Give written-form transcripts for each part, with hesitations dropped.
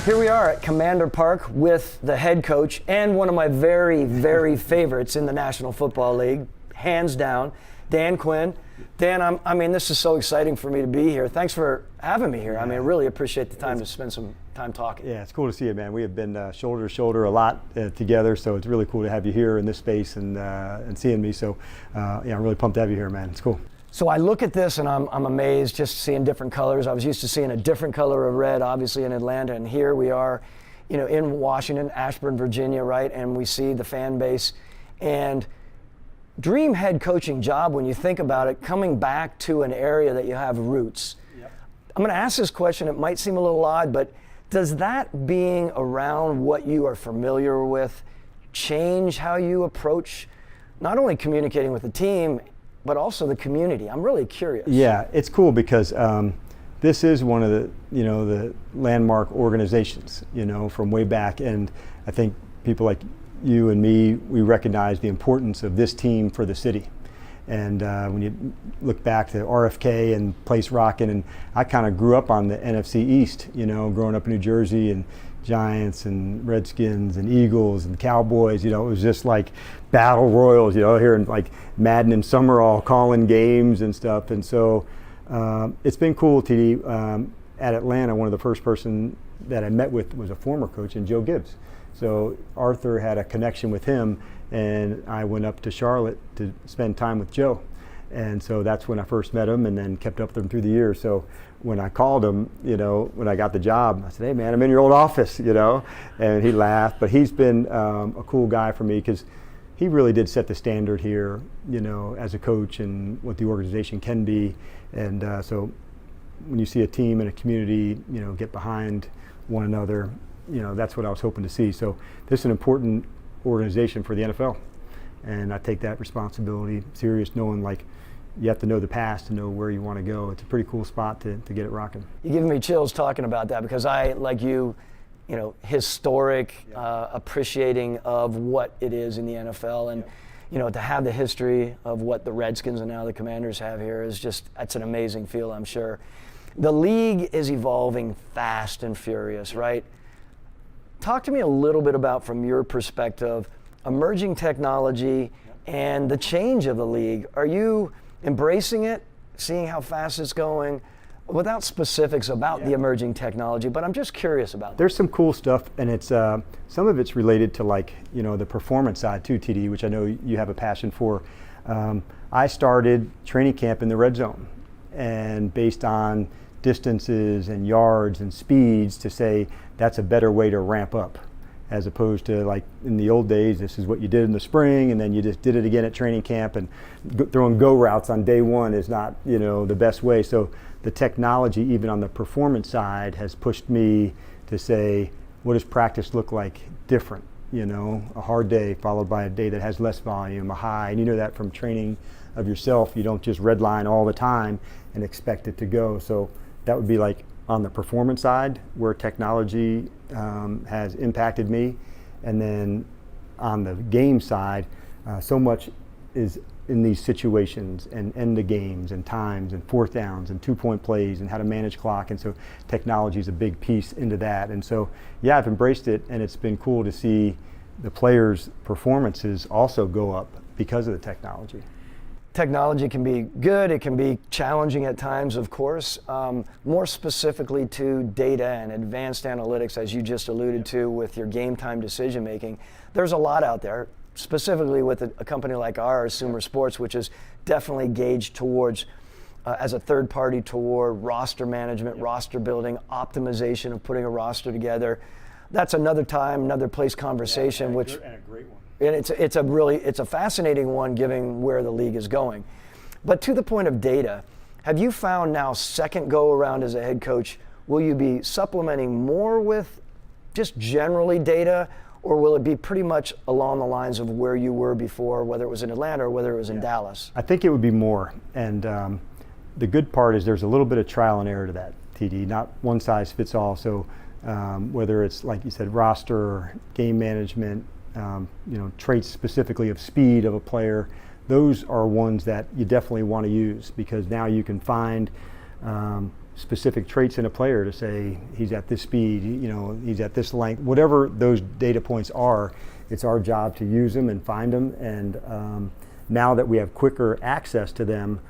Here we are at Commander Park with the head coach and one of my very, very favorites in the National Football League, hands down, Dan Quinn. Dan, I mean, this is so exciting for me to be here. Thanks for having me here. I mean, I really appreciate the time to spend some time talking. Yeah, it's cool to see you, man. We have been shoulder to shoulder a lot together, so it's really cool to have you here in this space and seeing me. So, yeah, I'm really pumped to have you here, man. It's cool. So I look at this and I'm amazed just seeing different colors. I was used to seeing a different color of red, obviously in Atlanta, and here we are, you know, in Washington, Ashburn, Virginia, right? And we see the fan base. And dream head coaching job, when you think about it, coming back to an area that you have roots. Yep. I'm going to ask this question. It might seem a little odd, but does that being around what you are familiar with change how you approach not only communicating with the team, but also the community? I'm really curious. Yeah, it's cool because this is one of the, the landmark organizations, from way back. And I think people like you and me, we recognize the importance of this team for the city. And when you look back to RFK and Place Rockin', and I kind of grew up on the NFC East, growing up in New Jersey, and Giants and Redskins and Eagles and Cowboys, it was just like battle royals, here in like Madden and Summerall calling games and stuff. And so it's been cool, TD. At Atlanta, one of the first person that I met with was a former coach, and Joe Gibbs. So Arthur had a connection with him, and I went up to Charlotte to spend time with Joe. And so that's when I first met him, and then kept up with him through the years. So when I called him, when I got the job, I said, "Hey man, I'm in your old office," and he laughed. But he's been a cool guy for me because he really did set the standard here, as a coach and what the organization can be. And so when you see a team and a community, get behind one another, that's what I was hoping to see. So this is an important organization for the NFL. And I take that responsibility serious, knowing like you have to know the past to know where you want to go. It's a pretty cool spot to get it rocking. You're giving me chills talking about that because I, like you, historic, appreciating of what it is in the NFL. And, to have the history of what the Redskins and now the Commanders have here is just, that's an amazing feel, I'm sure. The league is evolving fast and furious, right? Talk to me a little bit about, from your perspective, emerging technology and the change of the league. Are you embracing it, seeing how fast it's going, without specifics about the emerging technology, but I'm just curious about that. There's some cool stuff, and it's some of it's related to the performance side too, TD, which I know you have a passion for. I started training camp in the red zone, and based on distances and yards and speeds to say that's a better way to ramp up, as opposed to like in the old days, this is what you did in the spring and then you just did it again at training camp, and throwing go routes on day one is not, the best way. So the technology, even on the performance side, has pushed me to say, what does practice look like different? A hard day followed by a day that has less volume, a high, and that from training of yourself. You don't just redline all the time and expect it to go. So that would be like on the performance side where technology has impacted me. And then on the game side, so much is in these situations and end of games and times and fourth downs and 2-point plays and how to manage clock. And so technology is a big piece into that. And so, yeah, I've embraced it, and it's been cool to see the players' performances also go up because of the technology. Technology can be good, it can be challenging at times, of course. More specifically to data and advanced analytics, as you just alluded to with your game time decision making. There's a lot out there, specifically with a company like ours, SumerSports, which is definitely gauged towards, as a third party, toward roster management, roster building, optimization of putting a roster together. That's another time, another place conversation, and which a great one. And it's a fascinating one given where the league is going. But to the point of data, have you found now, second go around as a head coach, will you be supplementing more with just generally data, or will it be pretty much along the lines of where you were before, whether it was in Atlanta or whether it was in Dallas? I think it would be more. And the good part is there's a little bit of trial and error to that, TD, not one size fits all. So whether it's, like you said, roster, game management, traits specifically of speed of a player, those are ones that you definitely want to use, because now you can find specific traits in a player to say he's at this speed, he's at this length, whatever those data points are. It's our job to use them and find them. And now that we have quicker access to them,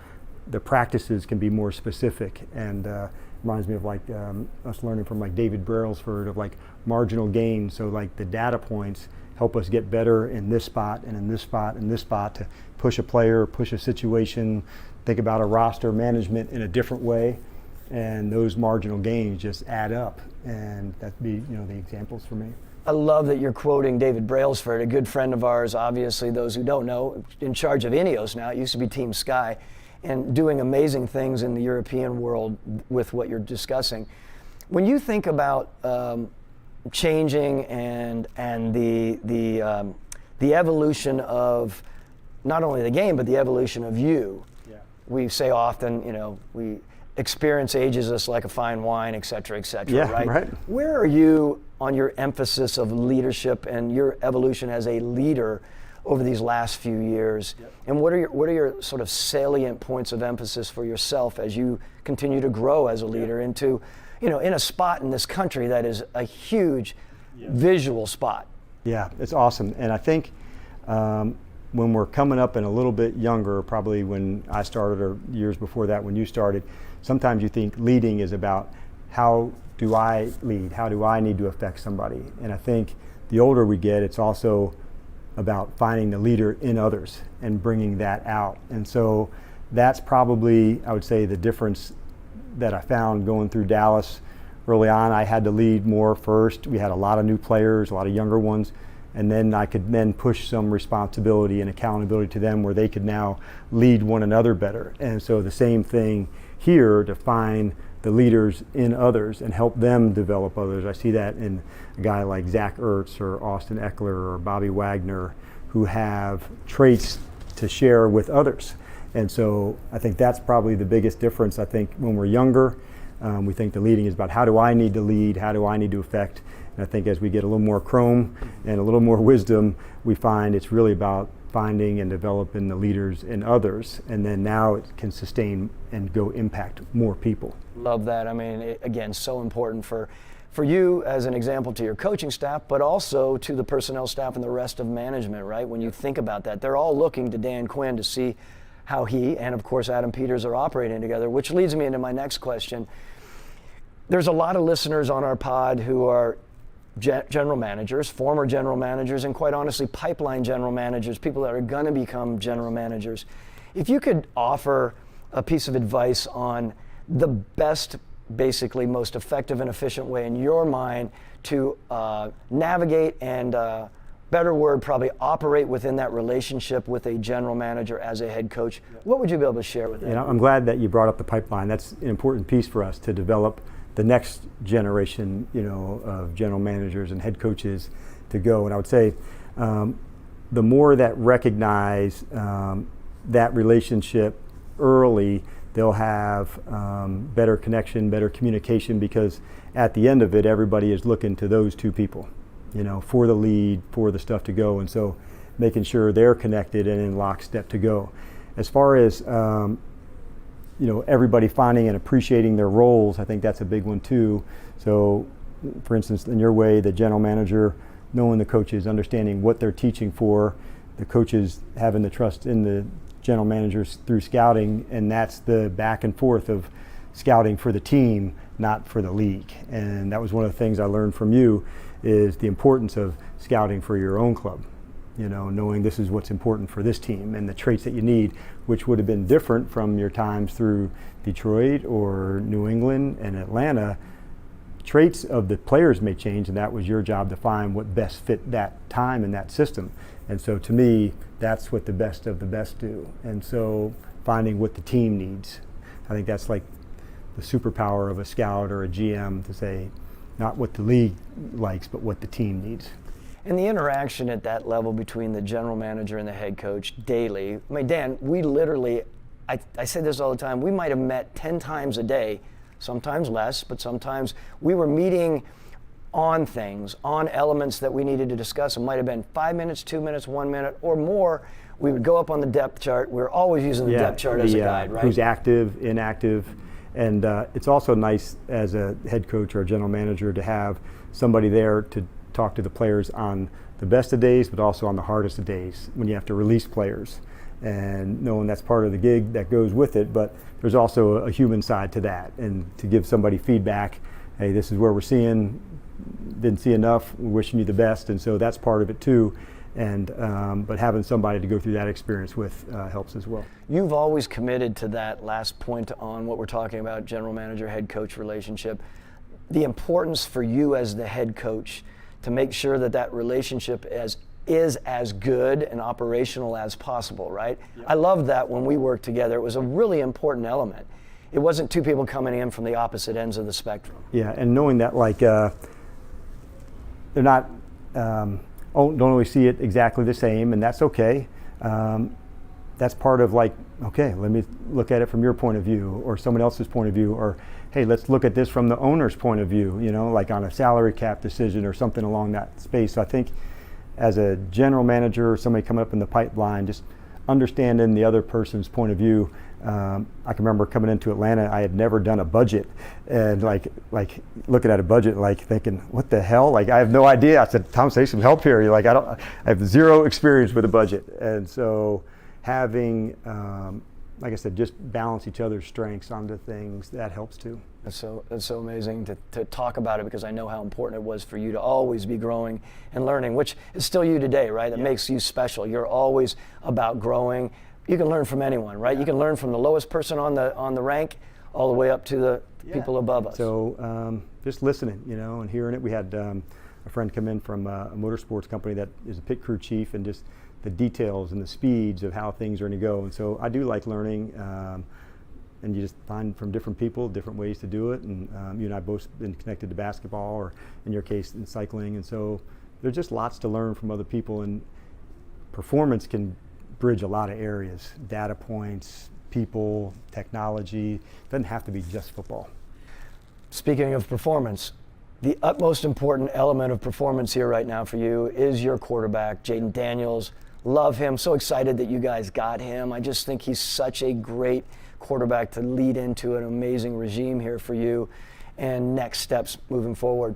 the practices can be more specific. And reminds me of like us learning from like David Brailsford of like marginal gain. So like the data points help us get better in this spot and in this spot and this spot to push a player, push a situation, think about a roster management in a different way. And those marginal gains just add up. And that'd be, the examples for me. I love that you're quoting David Brailsford, a good friend of ours, obviously, those who don't know, in charge of Ineos now. It used to be Team Sky, and doing amazing things in the European world with what you're discussing. When you think about changing and the evolution of not only the game, but the evolution of you, we say often, experience ages us like a fine wine, et cetera, right? Where are you on your emphasis of leadership and your evolution as a leader over these last few years? And what are your sort of salient points of emphasis for yourself as you continue to grow as a leader into, in a spot in this country that is a huge visual spot? Yeah, it's awesome. And I think when we're coming up and a little bit younger, probably when I started or years before that when you started, sometimes you think leading is about how do I lead? How do I need to affect somebody? And I think the older we get, it's also about finding the leader in others and bringing that out. And so that's probably, I would say, the difference that I found going through Dallas early on. I had to lead more first. We had a lot of new players, a lot of younger ones. And then I could then push some responsibility and accountability to them where they could now lead one another better. And so the same thing here, to find the leaders in others and help them develop others. I see that in a guy like Zach Ertz or Austin Eckler or Bobby Wagner, who have traits to share with others. And so I think that's probably the biggest difference. I think when we're younger, we think the leading is about how do I need to lead, how do I need to affect. And I think as we get a little more chrome and a little more wisdom, we find it's really about finding and developing the leaders in others, and then now it can sustain and go impact more people. Love that. I mean, again, so important for you as an example to your coaching staff, but also to the personnel staff and the rest of management, right? When you think about that, they're all looking to Dan Quinn to see how he and, of course, Adam Peters are operating together, which leads me into my next question. There's a lot of listeners on our pod who are general managers, former general managers, and quite honestly, pipeline general managers, people that are going to become general managers. If you could offer a piece of advice on the best, basically most effective and efficient way in your mind to navigate and, better word, probably operate within that relationship with a general manager as a head coach, what would you be able to share with them? I'm glad that you brought up the pipeline. That's an important piece for us to develop the next generation, of general managers and head coaches to go. And I would say the more that recognize that relationship early, they'll have better connection, better communication, because at the end of it, everybody is looking to those two people, for the lead, for the stuff to go. And so making sure they're connected and in lockstep to go. As far as everybody finding and appreciating their roles, I think that's a big one too. So, for instance, in your way, the general manager knowing the coaches, understanding what they're teaching for, the coaches having the trust in the general managers through scouting, and that's the back and forth of scouting for the team, not for the league. And that was one of the things I learned from you, is the importance of scouting for your own club. Knowing this is what's important for this team and the traits that you need, which would have been different from your times through Detroit or New England and Atlanta. Traits of the players may change, and that was your job to find what best fit that time and that system. And so to me, that's what the best of the best do. And so finding what the team needs. I think that's like the superpower of a scout or a GM, to say not what the league likes, but what the team needs. And the interaction at that level between the general manager and the head coach daily. I mean, Dan, we literally, I say this all the time, we might have met 10 times a day, sometimes less, but sometimes we were meeting on things, on elements that we needed to discuss. It might have been 5 minutes, 2 minutes, 1 minute, or more. We would go up on the depth chart. We're always using the depth chart as a guide, right? Who's active, inactive. And it's also nice as a head coach or a general manager to have somebody there to talk to the players on the best of days, but also on the hardest of days when you have to release players. And knowing that's part of the gig that goes with it, but there's also a human side to that. And to give somebody feedback, hey, this is where we're seeing, didn't see enough, we're wishing you the best. And so that's part of it too. And but having somebody to go through that experience with helps as well. You've always committed to that last point on what we're talking about, general manager, head coach relationship. The importance for you as the head coach to make sure that that relationship is as good and operational as possible, right? Yep. I love that when we worked together. It was a really important element. It wasn't two people coming in from the opposite ends of the spectrum. Yeah, and knowing that they're not, don't always see it exactly the same, and that's okay. That's part of okay, let me look at it from your point of view or someone else's point of view, or hey, let's look at this from the owner's point of view, like on a salary cap decision or something along that space. So I think as a general manager or somebody coming up in the pipeline, just understanding the other person's point of view. I can remember coming into Atlanta, I had never done a budget, and like looking at a budget, thinking, what the hell? I have no idea. I said, Tom, say some help here. You're I have zero experience with a budget. And so having, like I said, just balance each other's strengths onto things, that helps too. That's so amazing to talk about it, because I know how important it was for you to always be growing and learning, which is still you today, right? That makes you special. You're always about growing. You can learn from anyone, right? You can learn from the lowest person on the rank all the way up to the people above us. So just listening, and hearing it. We had a friend come in from a motorsports company that is a pit crew chief, and just the details and the speeds of how things are going to go. And so I do like learning, and you just find from different people different ways to do it. And you and I both been connected to basketball, or in your case in cycling. And so there's just lots to learn from other people, and performance can bridge a lot of areas, data points, people, technology. It doesn't have to be just football. Speaking of performance, the utmost important element of performance here right now for you is your quarterback, Jaden Daniels. Love him. So excited that you guys got him. I just think he's such a great quarterback to lead into an amazing regime here for you and next steps moving forward.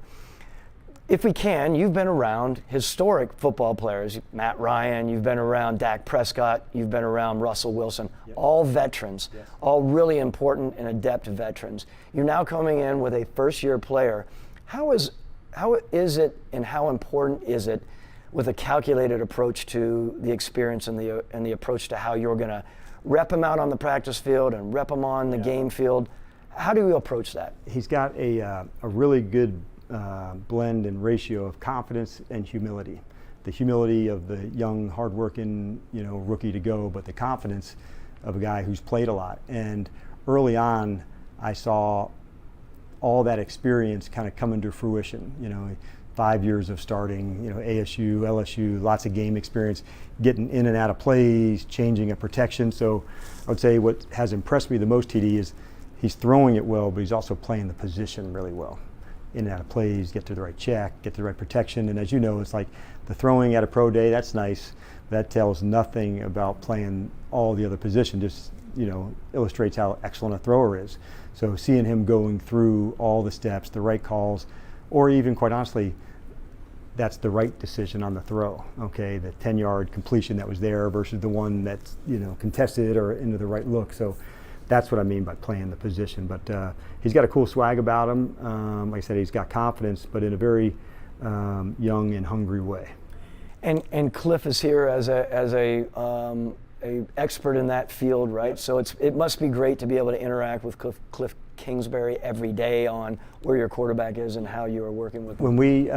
If we can, you've been around historic football players, Matt Ryan, you've been around Dak Prescott, you've been around Russell Wilson, all veterans, all really important and adept veterans. You're now coming in with a first-year player. How is it and how important is it with a calculated approach to the experience and the approach to how you're going to rep him out on the practice field and rep him on the game field? How do you approach that? He's got a really good blend and ratio of confidence and humility. The humility of the young, hardworking, rookie to go, but the confidence of a guy who's played a lot. And early on, I saw all that experience kind of coming to fruition. 5 years of starting, ASU, LSU, lots of game experience, getting in and out of plays, changing a protection. So I would say what has impressed me the most, TD, is he's throwing it well, but he's also playing the position really well. In and out of plays, get to the right check, get to the right protection. And as you know, it's like the throwing at a pro day, that's nice. That tells nothing about playing all the other position, just illustrates how excellent a thrower is. So seeing him going through all the steps, the right calls, or even quite honestly, that's the right decision on the throw, okay? The 10-yard completion that was there versus the one that's, contested or into the right look. So that's what I mean by playing the position. But he's got a cool swag about him. Like I said, he's got confidence, but in a very young and hungry way. And Cliff is here as a expert in that field, right? Yep. So it must be great to be able to interact with Cliff Kingsbury every day on where your quarterback is and how you are working with him. When we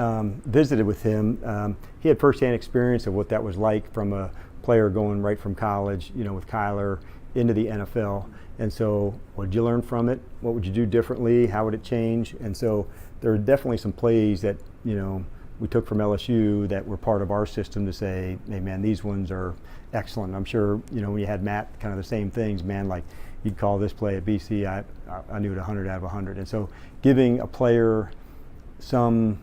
visited with him, he had firsthand experience of what that was like from a player going right from college, with Kyler into the NFL. And so what did you learn from it? What would you do differently? How would it change? And so there are definitely some plays that, we took from LSU that were part of our system to say, hey man, these ones are excellent. I'm sure, when you had Matt, kind of the same things, man, like you'd call this play at BC, I knew it 100 out of 100. And so giving a player some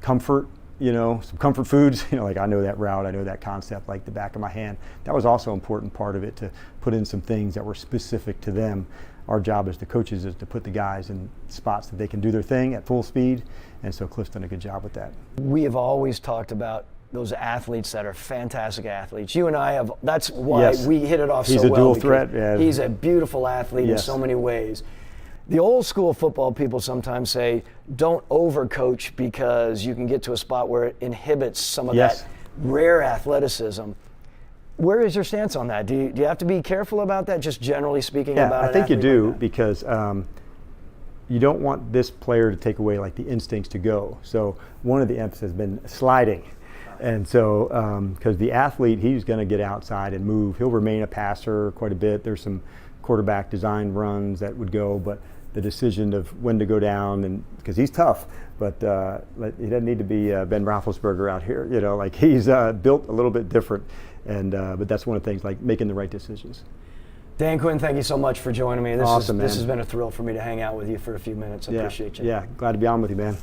comfort, some comfort foods, like I know that route, I know that concept like the back of my hand. That was also an important part of it, to put in some things that were specific to them. our job as the coaches is to put the guys in spots that they can do their thing at full speed, and so Cliff's done a good job with that. We have always talked about those athletes that are fantastic athletes. You and I have, that's why we hit it off so well. He's a dual threat. Yeah. He's a beautiful athlete in so many ways. The old school football people sometimes say, don't overcoach because you can get to a spot where it inhibits some of that rare athleticism. Where is your stance on that? Do you have to be careful about that, just generally speaking? About I think you do, like because you don't want this player to take away like the instincts to go. So one of the emphasis has been sliding. And so, because the athlete, he's going to get outside and move. He'll remain a passer quite a bit. There's some quarterback design runs that would go, but the decision of when to go down, and because he's tough, but he doesn't need to be Ben Roethlisberger out here. You know, like he's built a little bit different, and but that's one of the things, like making the right decisions. Dan Quinn, thank you so much for joining me. This Awesome, this has been a thrill for me to hang out with you for a few minutes. I appreciate you. Yeah, glad to be on with you, man.